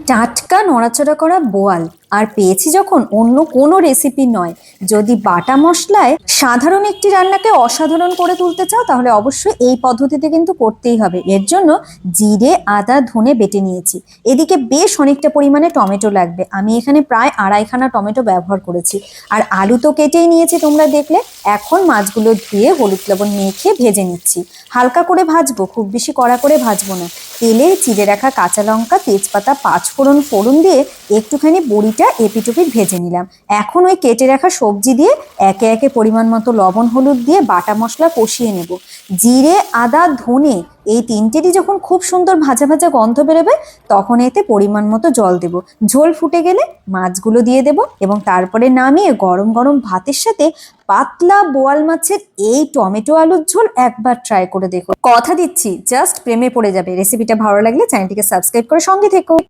টাটকা নড়াচড়া করা বোয়াল আর পেয়েছি যখন অন্য কোনো রেসিপি নয়। যদি বাটা মশলায় সাধারণ একটি রান্নাকে অসাধারণ করে তুলতে চাও তাহলে অবশ্যই এই পদ্ধতিতে কিন্তু করতেই হবে। এর জন্য জিরে আদা ধনে বেটে নিয়েছি। এদিকে বেশ অনেকটা পরিমাণে টমেটো লাগবে, আমি এখানে প্রায় আড়াইখানা টমেটো ব্যবহার করেছি। আর আলু তো কেটেই নিয়েছি তোমরা দেখলে। এখন মাছগুলো ধুয়ে হলুদ লবণ মেখে ভেজে নিচ্ছি। হালকা করে ভাজবো, খুব বেশি কড়া করে ভাজবো না। তেলে চিড়ে রাখা কাঁচা লঙ্কা তেজপাতা পাঁচফোড়ন ফোড়ন দিয়ে একটুখানি বড়িটা এপিটোপিট ভেজে নিলাম। এখন ওই কেটে রাখা সবজি দিয়ে একে একে পরিমাণ মতো লবণ হলুদ দিয়ে বাটা মশলা কষিয়ে নেব। জিরে আদা ধনে এই তিনটেরই যখন খুব সুন্দর ভাজা ভাজা গন্ধ বেরোবে তখন এতে পরিমাণ মতো জল দেব। ঝোল ফুটে গেলে মাছগুলো দিয়ে দেব এবং তারপরে নামিয়ে গরম গরম ভাতের সাথে পাতলা বোয়াল মাছের এই টমেটো আলুর ঝোল একবার ট্রাই করে দেখো। কথা দিচ্ছি জাস্ট প্রেমে পড়ে যাবে। রেসিপিটা ভালো লাগলে চ্যানেলটিকে সাবস্ক্রাইব করে সঙ্গে থেকো।